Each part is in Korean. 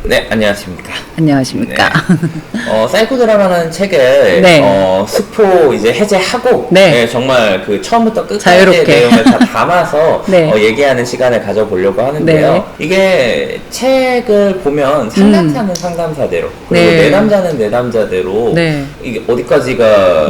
네, 안녕하십니까. 안녕하십니까. 네. 사이코 드라마라는 책을 네. 스포 이제 해제하고 네. 정말 그 처음부터 끝까지 자유롭게. 내용을 다 담아서 네. 얘기하는 시간을 가져보려고 하는데요. 네. 이게 책을 보면 상담사는 상담사대로 그리고 네. 내담자는 내담자대로 네. 이게 어디까지가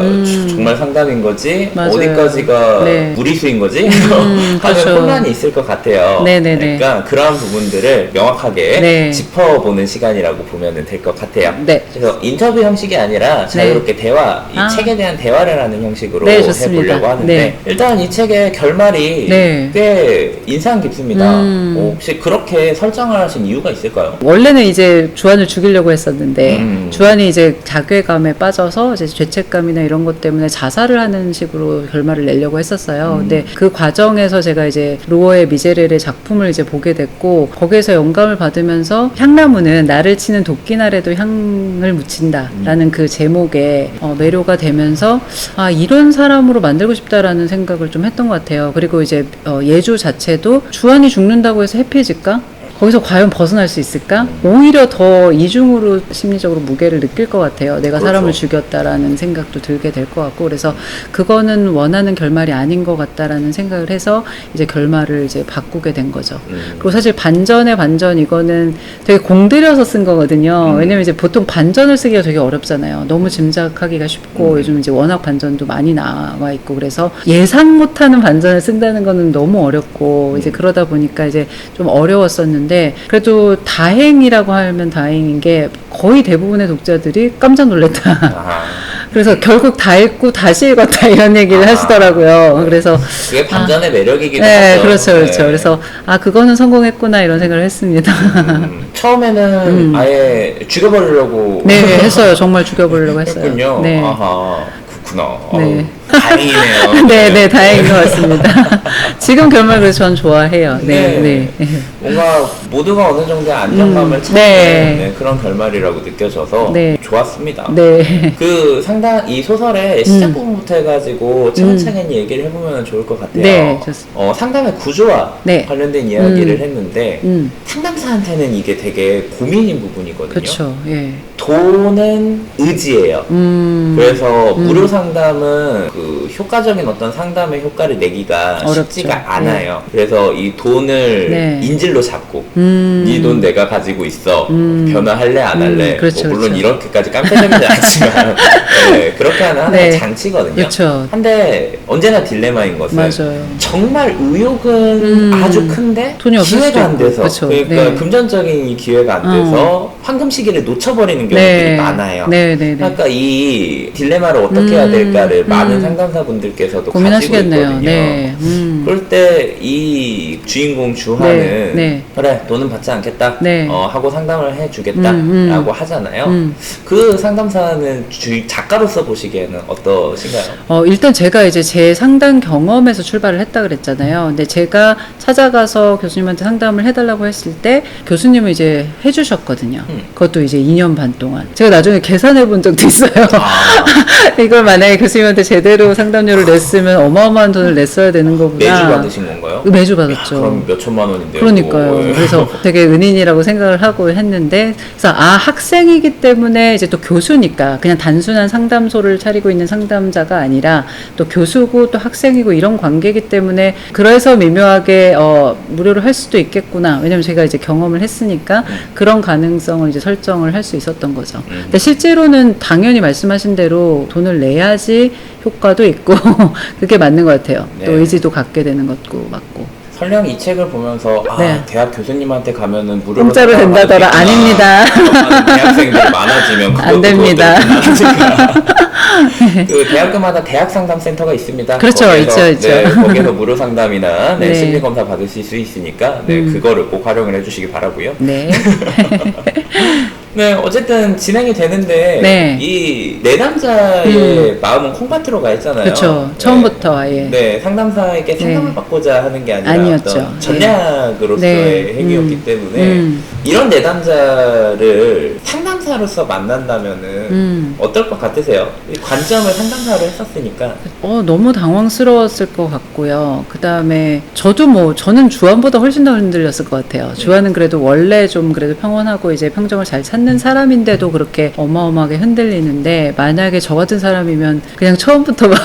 정말 상담인 거지 맞아요. 어디까지가 네. 무리수인 거지 하는 그렇죠. 혼란이 있을 것 같아요. 네네네. 그러니까 그러한 부분들을 명확하게 네. 짚어보는 시간이라고 보면 될 것 같아요. 네. 그래서 인터뷰 형식이 아니라 자유롭게 대화, 이 아. 책에 대한 대화를 하는 형식으로 네, 좋습니다. 해보려고 하는데 네. 일단 이 책의 결말이 네. 꽤 인상 깊습니다. 혹시 그렇게 설정을 하신 이유가 있을까요? 원래는 이제 주한을 죽이려고 했었는데 주한이 이제 자괴감에 빠져서 이제 죄책감이나 이런 것 때문에 자살을 하는 식으로 결말을 내려고 했었어요. 근데 그 과정에서 제가 이제 로어의 미제렐의 작품을 이제 보게 됐고 거기에서 영감을 받으면서 향나무는 나를 치는 도끼날에도 향을 묻힌다라는 그 제목에 매료가 되면서 아 이런 사람으로 만들고 싶다라는 생각을 좀 했던 것 같아요. 그리고 이제 예주 자체도 주한이 죽는다고 해서 해피해질까? 거기서 과연 벗어날 수 있을까? 오히려 더 이중으로 심리적으로 무게를 느낄 것 같아요. 내가 그렇죠. 사람을 죽였다라는 생각도 들게 될 것 같고, 그래서 그거는 원하는 결말이 아닌 것 같다라는 생각을 해서 이제 결말을 이제 바꾸게 된 거죠. 그리고 사실 반전의 반전 이거는 되게 공들여서 쓴 거거든요. 왜냐면 이제 보통 반전을 쓰기가 되게 어렵잖아요. 너무 짐작하기가 쉽고 요즘 이제 워낙 반전도 많이 나와 있고 그래서 예상 못하는 반전을 쓴다는 거는 너무 어렵고 이제 그러다 보니까 이제 좀 어려웠었는데. 그래도 다행이라고 하면 다행인 게 거의 대부분의 독자들이 깜짝 놀랐다. 아하. 그래서 결국 다 읽고 다시 읽었다 이런 얘기를 하시더라고요. 그래서 그게 반전의 매력이기도 네, 하죠. 그렇죠, 그렇죠. 네. 그래서 그거는 성공했구나 이런 생각을 했습니다. 처음에는 아예 죽여버리려고 네, 했어요. 정말 죽여보려고 했어요. 했군요. 네. 아하, 그렇구나. 네. 다행이네요. 네, 네, 다행인 것 같습니다. 지금 결말 그래서 전 좋아해요. 네, 네. 뭔가 모두가 어느 정도의 안정감을 찾는 네. 그런 결말이라고 느껴져서 네. 좋았습니다. 네. 그 상당 이 소설의 시작 부분부터 해가지고 차근차근 얘기를 해보면 좋을 것 같아요. 네, 좋습니다. 상담의 구조와 네. 관련된 이야기를 했는데 음. 상담사한테는 이게 되게 고민인 부분이거든요. 그렇죠. 예. 돈은 의지예요. 그래서 무료 상담은 그 효과적인 어떤 상담의 효과를 내기가 어렵죠. 쉽지가 않아요. 그래서 이 돈을 네. 인질로 잡고 이 돈 내가 가지고 있어 변화할래 안 할래 그렇죠, 물론 그렇죠. 이렇게까지 깜짝이지 않지만 네, 그렇게 하는 하나의 네. 장치거든요. 그렇죠. 한데 언제나 딜레마인 것은 맞아요. 정말 의욕은 아주 큰데 돈이 없을 수도 기회가 안 있고. 돼서 그쵸. 그러니까 네. 금전적인 이 기회가 안 돼서 황금 시기를 놓쳐버리는 경우들이 네. 많아요. 네, 네, 네. 그러니까 이 딜레마를 어떻게 해야 될까를 많은 상담사분들께서도 가지고 고민하시겠네요. 있거든요. 네. 그럴 때 이 주인공 주하는 네, 네. 그래 돈은 받지 않겠다 네. 하고 상담을 해주겠다라고 하잖아요. 그 상담사는 작가로서 보시기에는 어떠신가요? 일단 제가 이제 제 상담 경험에서 출발을 했다 그랬잖아요. 근데 제가 찾아가서 교수님한테 상담을 해달라고 했을 때 교수님은 이제 해주셨거든요. 그것도 이제 2년 반 동안. 제가 나중에 계산해 본 적도 있어요. 이걸 만약에 교수님한테 제대로 상담료를 냈으면 어마어마한 돈을 냈어야 되는 거구나. 매주 받으신 건가요? 매주 받았죠. 그럼 몇 천만 원인데요. 그러니까요. 그래서 되게 은인이라고 생각을 하고 했는데, 그래서 학생이기 때문에 이제 또 교수니까 그냥 단순한 상담소를 차리고 있는 상담자가 아니라 또 교수고 또 학생이고 이런 관계이기 때문에 그래서 미묘하게 무료로 할 수도 있겠구나. 왜냐면 제가 이제 경험을 했으니까 그런 가능성을 이제 설정을 할 수 있었던 거죠. 근데 실제로는 당연히 말씀하신 대로 돈을 내야지 효과도 있고 그게 맞는 것 같아요. 네. 또 의지도 갖게 되는 것도 맞고. 설령 이 책을 보면서 네. 대학 교수님한테 가면은 무료로 공짜로 된다더라. 아닙니다. 대학생들이 많아지면 그것도 안 됩니다. 그 대학교마다 대학 상담센터가 있습니다. 그렇죠, 거기서, 있죠. 네, 거기서 무료 상담이나 네. 심리 검사 받으실 수 있으니까 그거를 꼭 활용을 해주시기 바라고요. 네. 네, 어쨌든 진행이 되는데 네. 이 내담자의 마음은 콩밭으로 가 있잖아요. 그렇죠. 네. 처음부터 아예. 네, 상담사에게 상담을 네. 받고자 하는 게 아니라 아니었죠. 어떤 전략으로서의 네. 행위였기 때문에 이런 내담자를 상담사로서 만난다면은 어떨 것 같으세요? 이 관점을 상담사로 했었으니까. 너무 당황스러웠을 것 같고요. 그 다음에 저는 주한보다 훨씬 더 흔들렸을 것 같아요. 주한은 그래도 원래 좀 그래도 평온하고 이제 평정을 잘 찾는 사람인데도 그렇게 어마어마하게 흔들리는데, 만약에 저 같은 사람이면 그냥 처음부터 막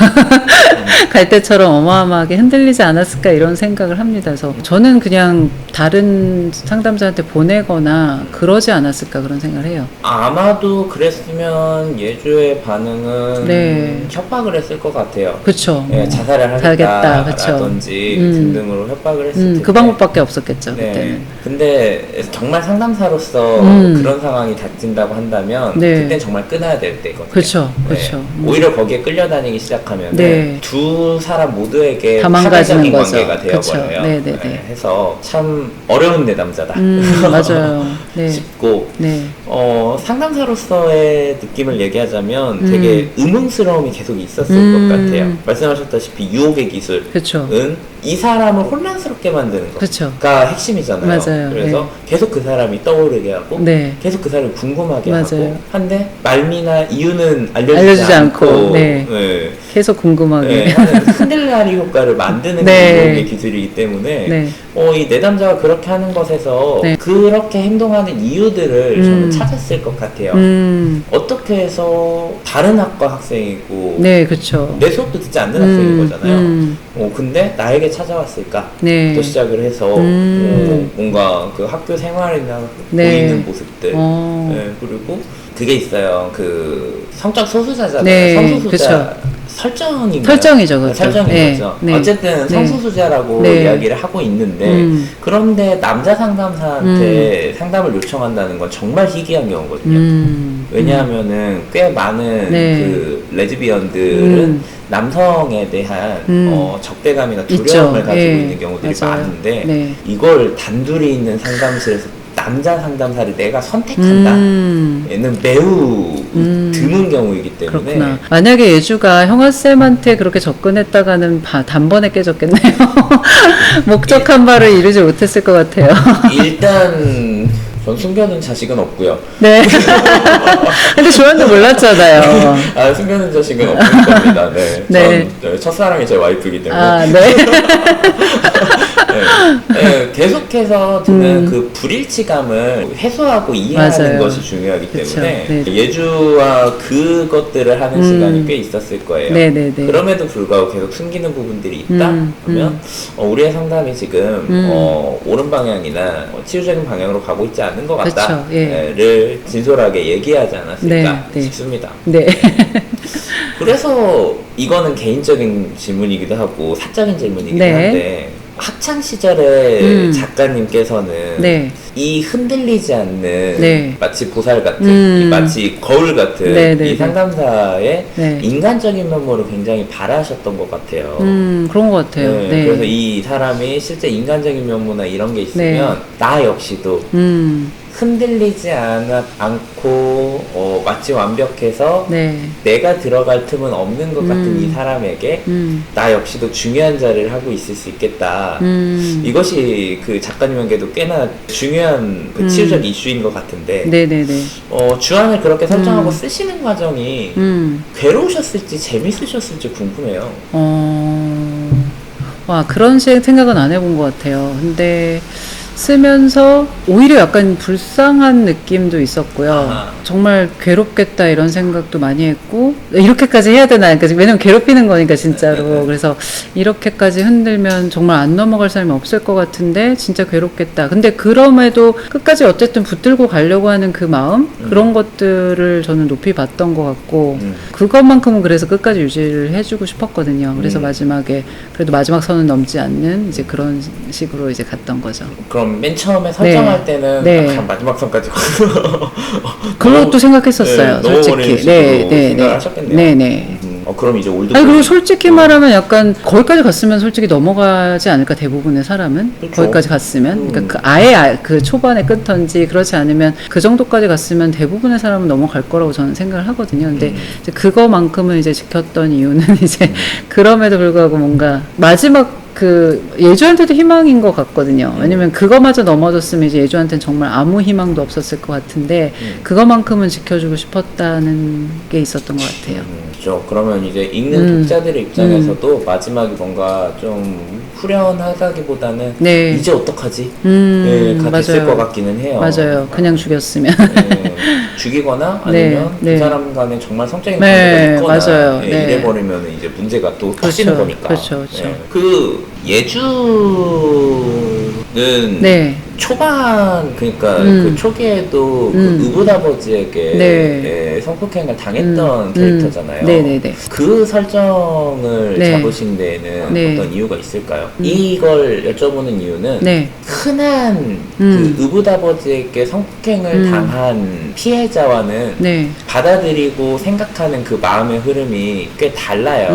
갈 때처럼 어마어마하게 흔들리지 않았을까 이런 생각을 합니다. 그래서 저는 그냥 다른 상담사한테 보내거나 그러지 않았을까 그런 생각을 해요. 아마도 그랬으면 예주의 반응은 네. 협박을 했을 것 같아요. 그쵸. 네, 자살을 하겠다, 그쵸. 하겠다라든지 등등으로 협박을 했을 텐데. 그 방법밖에 없었겠죠, 네. 그때는. 근데 정말 상담사로서 그런 상황이 닥친다고 한다면 네. 그땐 정말 끊어야 될 때거든요. 그쵸, 네. 그쵸. 오히려 거기에 끌려다니기 시작하면 네. 두 사람 모두에게 다 망가지는 파괴적인 거죠. 관계가 그쵸. 되어버려요. 네네네. 네, 해서 참 어려운 내담자다. 맞아요. 네. 싶고 네. 상담사로서의 느낌을 얘기하자면 되게 의문스러움이 계속 있었을 것 같아요. 말씀하셨다시피 유혹의 기술은 그쵸. 이 사람을 혼란스럽게 만드는 그쵸. 거가 핵심이잖아요. 맞아요. 그래서 네. 계속 그 사람이 떠오르게 하고 네. 계속 그 사람이 궁금하게 맞아요. 하고 한데 말미나 이유는 알려주지 알려주지 않고, 않고, 네. 네. 계속 궁금하게. 네, 하는 흔들나리 효과를 만드는 네. 게 유혹의 기술이기 때문에 네. 이 내담자가 그렇게 하는 것에서 네. 그렇게 행동하는 이유들을 저는 찾았을 것 같아요. 어떻게 해서 다른 학과 학생이고 네, 그쵸. 내 수업도 듣지 않는 학생인 거잖아요. 근데 나에게 찾아왔을까? 네. 또 시작을 해서 뭔가 그 학교 생활이나 네. 보이는 모습들 네, 그리고 그게 있어요. 그 성적 소수자잖아요. 네, 성소수자 그쵸. 설정인가요? 설정이죠, 그것도. 설정인 네, 거죠. 네. 어쨌든 네. 성소수자라고 네. 이야기를 하고 있는데 그런데 남자 상담사한테 상담을 요청한다는 건 정말 희귀한 경우거든요. 왜냐하면은 꽤 많은 네. 그 레즈비언들은 남성에 대한 적대감이나 두려움을 있죠. 가지고 예. 있는 경우들이 맞아요. 많은데 네. 이걸 단둘이 있는 상담실에서 남자 상담사를 내가 선택한다? 얘는 매우 드문 경우이기 때문에 그렇구나. 만약에 예주가 형아쌤한테 그렇게 접근했다가는 단번에 깨졌겠네요. 목적한 바를 이루지 못했을 것 같아요. 일단 전 숨겨둔 자식은 없고요. 네. 근데 조한도 몰랐잖아요. 숨겨둔 자식은 없을 겁니다. 네. 네. 전 첫사랑이 제 와이프이기 때문에. 아, 네. 네, 계속해서 저는 그 불일치감을 해소하고 이해하는 맞아요. 것이 중요하기 그쵸. 때문에 네. 예주와 그것들을 하는 시간이 꽤 있었을 거예요. 네네네. 그럼에도 불구하고 계속 숨기는 부분들이 있다 그러면 우리의 상담이 지금 옳은 방향이나 치유적인 방향으로 가고 있지 않은 것 그쵸. 같다를 예. 진솔하게 얘기하지 않았을까 네, 네. 싶습니다. 네. 그래서 이거는 개인적인 질문이기도 하고 사적인 질문이기도 네. 한데 학창 시절에 작가님께서는 네. 이 흔들리지 않는 네. 마치 보살 같은 이 마치 거울 같은 네, 네, 이 네. 상담사의 네. 인간적인 면모를 굉장히 바라셨던 것 같아요. 그런 것 같아요. 네, 네. 그래서 이 사람이 실제 인간적인 면모나 이런 게 있으면 나 역시도 흔들리지 않고 마치 완벽해서 네. 내가 들어갈 틈은 없는 것 같은 이 사람에게 나 역시도 중요한 자리를 하고 있을 수 있겠다. 이것이 그 작가님에게도 꽤나 중요한 그 치유적 이슈인 것 같은데 네네네. 주안을 그렇게 설정하고 쓰시는 과정이 음. 괴로우셨을지 재밌으셨을지 궁금해요. 와, 그런 생각은 안 해본 것 같아요. 근데 쓰면서 오히려 약간 불쌍한 느낌도 있었고요. 아하. 정말 괴롭겠다 이런 생각도 많이 했고, 이렇게까지 해야 되나? 그러니까 왜냐면 괴롭히는 거니까 진짜로. 그래서 이렇게까지 흔들면 정말 안 넘어갈 사람이 없을 것 같은데 진짜 괴롭겠다. 근데 그럼에도 끝까지 어쨌든 붙들고 가려고 하는 그 마음? 그런 것들을 저는 높이 봤던 것 같고, 그것만큼은 그래서 끝까지 유지를 해주고 싶었거든요. 그래서 마지막에 그래도 마지막 선은 넘지 않는 이제 그런 식으로 이제 갔던 거죠. 그럼 맨 처음에 설정할 때는 네. 약간 마지막 선까지 그것도 생각했었어요, 네, 솔직히. 넘어버리는 식으로 생각을 하셨겠네요. 네네. 그럼 이제 올드. 아니, 그리고 솔직히 말하면 약간 거기까지 갔으면 솔직히 넘어가지 않을까, 대부분의 사람은. 그렇죠. 거기까지 갔으면. 그러니까 그 초반에 끊던지 그렇지 않으면 그 정도까지 갔으면 대부분의 사람은 넘어갈 거라고 저는 생각을 하거든요. 근데 이제 그거만큼은 이제 지켰던 이유는 이제 그럼에도 불구하고 뭔가 마지막 예주한테도 희망인 것 같거든요. 왜냐면 그거마저 넘어졌으면 이제 예주한테는 정말 아무 희망도 없었을 것 같은데 그거만큼은 지켜주고 싶었다는 게 있었던 것 같아요. 그렇죠. 그러면 이제 읽는 독자들의 입장에서도 마지막이 뭔가 좀 후련하다기보다는 네. 이제 어떡하지? 가 맞아요. 됐을 것 같기는 해요. 맞아요. 그냥 죽였으면. 죽이거나 아니면 네. 두 사람 간에 정말 성적인 네, 관계가 있거나 맞아요. 네. 이래버리면 이제 문제가 또 커지는 거니까. 그렇죠. 그 예주는 네. 초반 그러니까 그 초기에도 그 의붓아버지에게 성폭행을 당했던 캐릭터잖아요. 네네네. 그 설정을 네. 잡으신 데에는 네. 어떤 이유가 있을까요? 이걸 여쭤보는 이유는 네. 흔한 그 의붓아버지에게 성폭행을 당한 피해자와는 네. 받아들이고 생각하는 그 마음의 흐름이 꽤 달라요.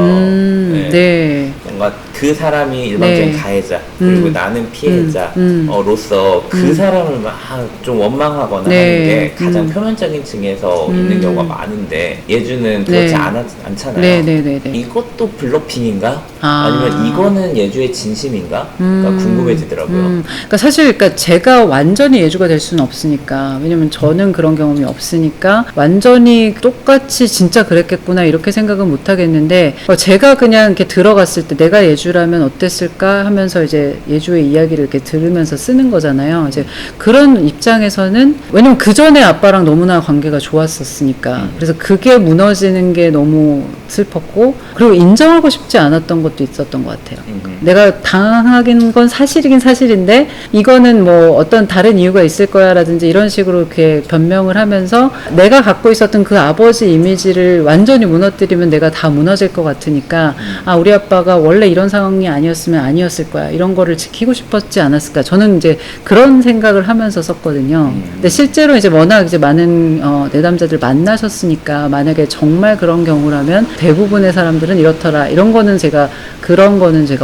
네. 뭔가 그 사람이 일반적인 네. 가해자 그리고 나는 피해자로서 그 사람을 막 좀 원망하거나 네. 하는 게 가장 표면적인 층에서 있는 경우가 많은데 예주는 그렇지 네. 않잖아요. 네네네. 이것도 블러핑인가? 아. 아니면 이거는 예주의 진심인가? 그러니까 궁금해지더라고요. 그러니까 사실 그러니까 제가 완전히 예주가 될 수는 없으니까, 왜냐면 저는 그런 경험이 없으니까 완전히 똑같이 진짜 그랬겠구나 이렇게 생각은 못 하겠는데, 제가 그냥 이렇게 들어갔을 때 내가 예주라면 어땠을까 하면서 이제 예주의 이야기를 이렇게 들으면서 쓰는 거잖아요. 이제 그런 입장에서는, 왜냐면 그 전에 아빠랑 너무나 관계가 좋았었으니까, 그래서 그게 무너지는 게 너무 슬펐고, 그리고 인정하고 싶지 않았던 것도 있었던 것 같아요. 내가 당하긴 건 사실이긴 사실인데 이거는 뭐 어떤 다른 이유가 있을 거야 라든지 이런 식으로 이렇게 변명을 하면서 내가 갖고 있었던 그 아버지 이미지를 완전히 무너뜨리면 내가 다 무너질 것 같으니까, 아, 우리 아빠가 원래 이런 상황이 아니었으면 아니었을 거야, 이런 거를 지키고 싶었지 않았을까, 저는 이제 그런 생각을 하면서 썼거든요. 근데 실제로 이제 워낙 이제 많은 내담자들 만나셨으니까 만약에 정말 그런 경우라면 대부분의 사람들은 이렇더라, 이런 거는 제가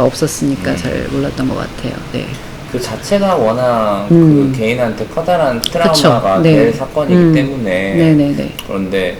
없었으니까 잘 몰랐던 것 같아요. 네. 그 자체가 워낙 그 개인한테 커다란 트라우마가 그쵸. 네. 될 사건이기 때문에. 네네네. 그런데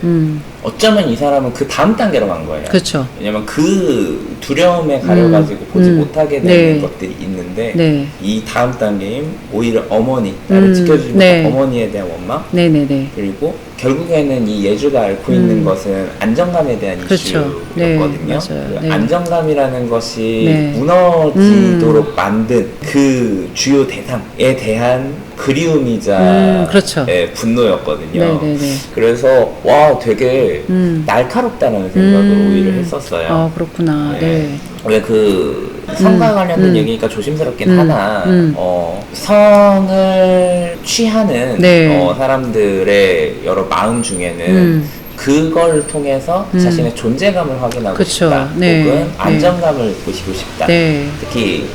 어쩌면 이 사람은 그 다음 단계로 간 거예요. 그렇죠. 왜냐면 그 두려움에 가려가지고 보지 못하게 되는 네. 것들이 있는데 네. 이 다음 단계인 오히려 어머니, 나를 지켜주는 네. 어머니에 대한 원망, 네네네. 그리고 결국에는 이 예주가 앓고 있는 것은 안정감에 대한 그렇죠. 이슈였거든요. 네, 맞아요. 그 네. 안정감이라는 것이 네. 무너지도록 만든 그 주요 대상에 대한 그리움이자 그렇죠. 분노였거든요. 네네네. 그래서 와, 되게 날카롭다는 생각을 오히려 했었어요. 아, 그렇구나. 네. 왜 그 성과 관련된 얘기니까 조심스럽긴 하나 성을 취하는 네. 사람들의 여러 마음 중에는 그걸 통해서 자신의 존재감을 확인하고 그쵸. 싶다, 네. 혹은 안정감을 보시고 싶다. 네. 특히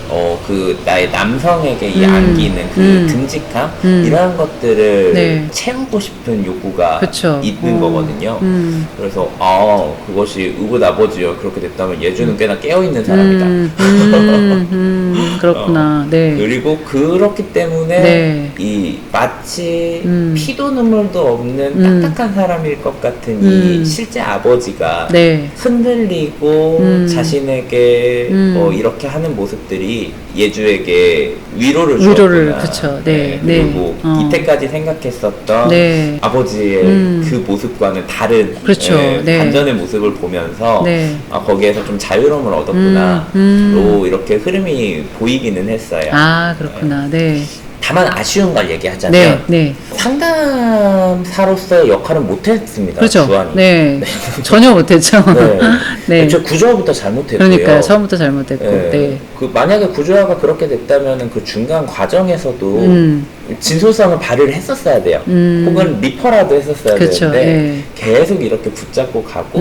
그 나의 남성에게 이 안기는 그 듬직함, 이러한 것들을 네. 채우고 싶은 욕구가 그쵸. 있는 거거든요. 그래서 그것이 의붓아버지요, 그렇게 됐다면 예주는 꽤나 깨어있는 사람이다. 그렇구나. 네. 그리고 그렇기 때문에 네. 이 마치 피도 눈물도 없는 딱딱한 사람일 것 같은 이 실제 아버지가 네. 흔들리고 자신에게 이렇게 하는 모습들이 예주에게 위로를 주었구나. 그쵸. 네. 네. 그리고 이때까지 생각했었던 네. 아버지의 그 모습과는 다른 그렇죠. 네. 반전의 모습을 보면서 네. 거기에서 좀 자유로움을 얻었구나 로 이렇게 흐름이 보이기는 했어요. 아, 그렇구나. 네. 다만 아쉬운 걸 얘기하자면 네. 상담사로서의 역할은 못했습니다. 그렇죠. 주한이. 네. 전혀 못했죠. 네. 저 구조화부터 잘못했고요. 그러니까요. 처음부터 잘못했고. 네. 그 만약에 구조화가 그렇게 됐다면 그 중간 과정에서도 진솔성을 발휘를 했었어야 돼요. 혹은 리퍼라도 했었어야 그쵸, 되는데 예. 계속 이렇게 붙잡고 가고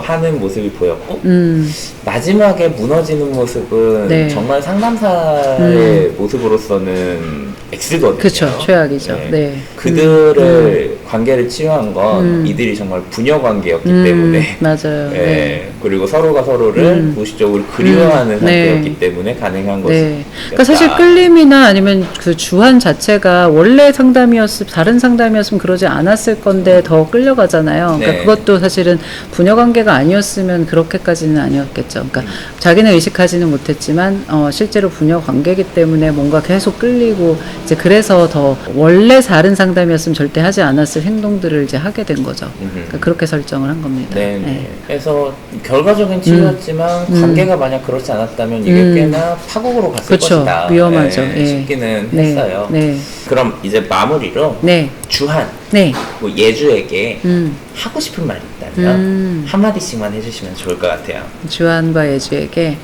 하는 모습이 보였고 마지막에 무너지는 모습은 네. 정말 상담사의 모습으로서는 X거든요. 그쵸, 최악이죠. 네. 그들의 관계를 치유한 건 이들이 정말 부녀 관계였기 때문에 맞아요. 예, 네. 그리고 서로가 서로를 무의식적으로 그리워하는 상태였기 네. 때문에 가능한 네. 것이. 그러니까 사실 끌림이나 아니면 그 주한 자체가 원래 다른 상담이었으면 그러지 않았을 건데 더 끌려가잖아요. 그러니까 네. 그것도 사실은 부녀 관계가 아니었으면 그렇게까지는 아니었겠죠. 그러니까 자기는 의식하지는 못했지만 실제로 부녀 관계이기 때문에 뭔가 계속 끌리고 이제 그래서 더 원래 다른 상담이었으면 절대 하지 않았을 행동들을 이제 하게 된 거죠. 그러니까 그렇게 설정을 한 겁니다. 네. 네. 그래서 결과적인 치유였지만 관계가 만약 그렇지 않았다면 이게 꽤나 파국으로 갔을 그쵸. 것이다. 위험하죠. 네, 예. 싶기는 네. 했어요. 네. 그럼 이제 마무리로 네. 주한, 네. 뭐 예주에게 하고 싶은 말이 있다면 한마디씩만 해주시면 좋을 것 같아요. 주한과 예주에게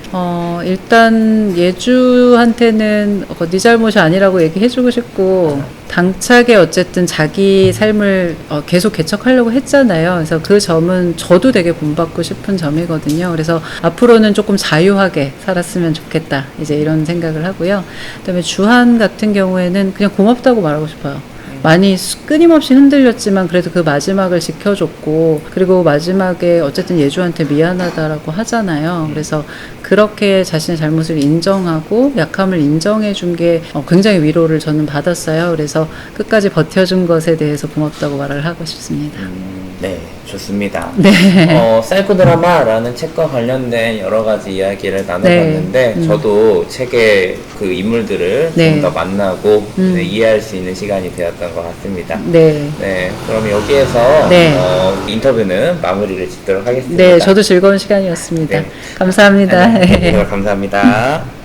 일단 예주한테는 네 잘못이 아니라고 얘기해주고 싶고 당차게 어쨌든 자기 삶을 계속 개척하려고 했잖아요. 그래서 그 점은 저도 되게 본받고 싶은 점이거든요. 그래서 앞으로는 조금 자유하게 살았으면 좋겠다. 이제 이런 생각을 하고요. 그다음에 주한 같은 경우에는 그냥 고맙다고 말하고 싶어요. 많이 끊임없이 흔들렸지만 그래도 그 마지막을 지켜줬고 그리고 마지막에 어쨌든 예주한테 미안하다라고 하잖아요. 그래서 그렇게 자신의 잘못을 인정하고 약함을 인정해 준 게 굉장히 위로를 저는 받았어요. 그래서 끝까지 버텨준 것에 대해서 고맙다고 말을 하고 싶습니다. 네, 좋습니다. 네. 사이코 드라마라는 책과 관련된 여러 가지 이야기를 나눠봤는데 저도 책의 그 인물들을 네. 좀 더 만나고 네, 이해할 수 있는 시간이 되었던 것 같습니다. 네. 네, 그럼 여기에서 네. 인터뷰는 마무리를 짓도록 하겠습니다. 네, 저도 즐거운 시간이었습니다. 네. 감사합니다. 네, 감사합니다.